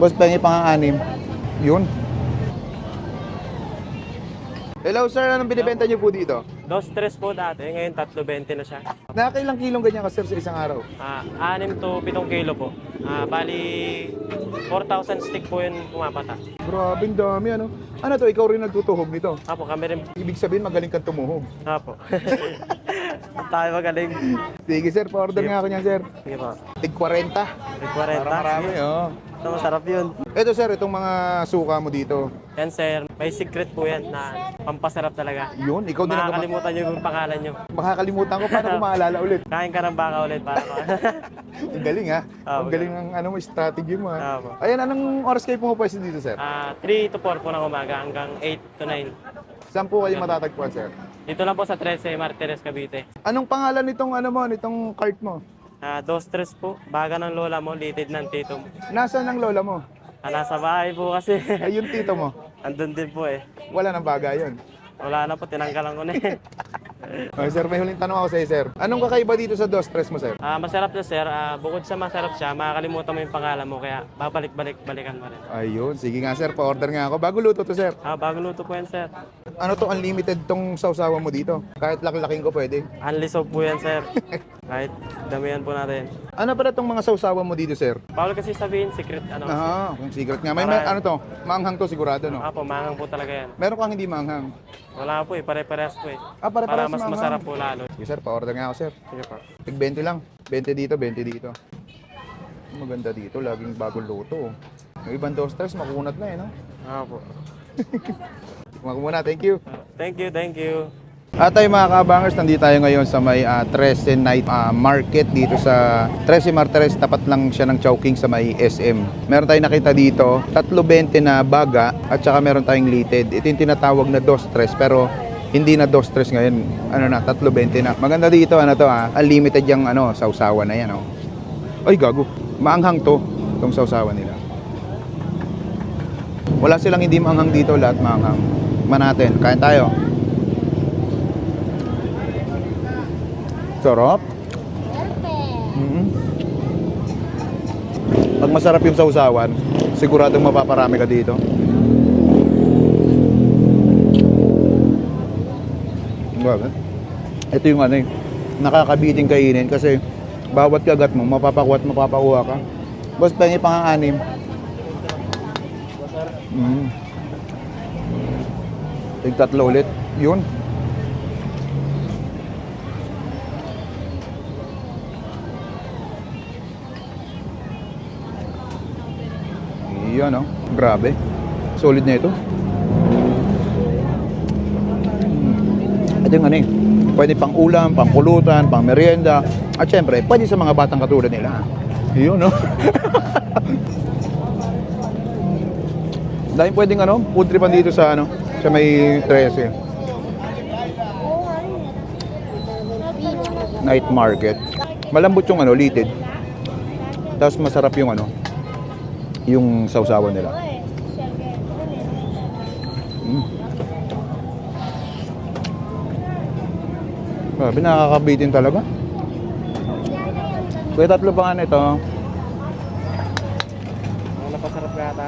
Boss Pengi pang-anim. Yun. Hello sir, anong binibenta niyo po dito? 2-3 po dati, ngayon 3.20 na siya. Nakakailang kilong ganyan ka sir sa isang araw? 6 to 7 kilo po. Bali, 4,000 stick po yun pumapata. Grabe, ang dami ano. Ano to, ikaw rin nagtutuhog nito? Apo, kami rin. Ibig sabihin magaling kang tumuhog. Apo. Tayo magaling. Sige sir, pa-order nga ako niyan sir. Sige po. Tig 40. May 40. Para marami, Sige. oh. Ito, masarap yun. Ito sir, itong mga suka mo dito. Yan sir, may secret po yan na pampasarap talaga. Yun, ikaw din ang Makakalimutan nyo yung pangalan nyo. makakalimutan ko paano ko maalala ulit. Kain ka ng baka ulit para ko. Ang galing ha. Ang Okay. galing ng ano mo, strategy mo ha. Apo. Ayan, anong oras kayo pumapwesto dito sir? 3 to 4 po ng umaga hanggang 8 to 9. Saan po kayo matatagpuan sir? Dito lang po sa 13 Martires, Cavite. Anong pangalan nitong ano mo, nitong cart mo? 2-3 po, baga ng lola mo, litid ng tito mo. Nasaan ang lola mo? Nasa bahay po kasi. Ay, yung tito mo. Andun din po eh. Wala nang baga yun. Wala na po, tinanggalan ko na eh. Okay, sir, may huling tanong ako sa iyo, sir. Anong kakaiba dito sa dos stress mo, sir? Masarap na sir, bukod sa masarap siya, makakalimutan mo yung pangalan mo, kaya babalik-balikan mo rin. Ayun, sige nga, sir. Pa-order nga ako. Bago luto to, sir. Bago luto po yan sir. Ano to, unlimited tong sausawan mo dito? Kahit laki-laking ko pwede. Unlisog po yan sir. Kahit damihan po natin. Ano pala tong mga sausawan mo dito, sir? Bawal kasi sabihin, secret ano. Kung secret nga. May ano to? Maanghang to sigurado, no? Apo, mangang po talaga yan. Meron kang hindi maanghang. Wala po eh, pare-parehas po eh. Pare-parehas Para mas maanghang. masarap po lalo. Sige, sir. Pa-order nga ako, sir. Sige po. Tig 20 lang. 20 dito, 20 dito. Maganda dito. Laging bagong luto. Yung ibang dos stress, makunat na eh, no? Apo. Tikman ko muna. Thank you. Thank you, thank you. At tayo mga kabangers, nandito tayo ngayon sa may 13 night market dito sa 13 Martires, tapat lang siya ng Chowking sa may SM. Meron tayong nakita dito, 3.20 na baga at saka meron tayong litid. Ito yung tinatawag na dos tres pero hindi na dos tres ngayon. Ano na, 3.20 na. Maganda dito, ano to unlimited yung sausawan na yan. Ay gago, maanghang to, itong sausawan nila. Wala silang hindi maanghang dito, lahat maanghang. Man natin, kain tayo. Sarap. Pag masarap yung sausawan, siguradong mapaparami ka dito. Ito yung nakakabiting kainin kasi bawat kagat mo, mapapakuha ka. Boss, pengi pang-anim. Tig-tatlo ulit. Yun. Yan grabe. Solid na ito. Ito yung pwede pang ulam, pang pulutan, pang merienda. At syempre, pwede sa mga batang katulad nila. Yun, no? Dahil pwedeng food tripan dito sa sa may 13. Night market. Malambot yung litid. Tapos masarap yung yung sausawan nila. Grabe, nakakabitin talaga. Kuya, tatlo pa nga ito. Napasarap ka ata.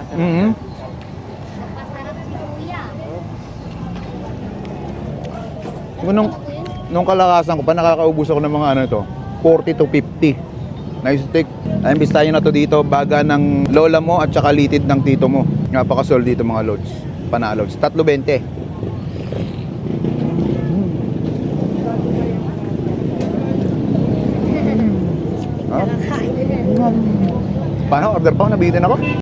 Nung kalakasan ko pa, nakakaubos ako ng mga 40 to 50. Nice steak. Imbis tayo na to dito, baga ng lola mo at saka litid ng tito mo. Napakasol dito mga lods. Panalods. 3.20. Paano? Order pa ako, nabitin ako.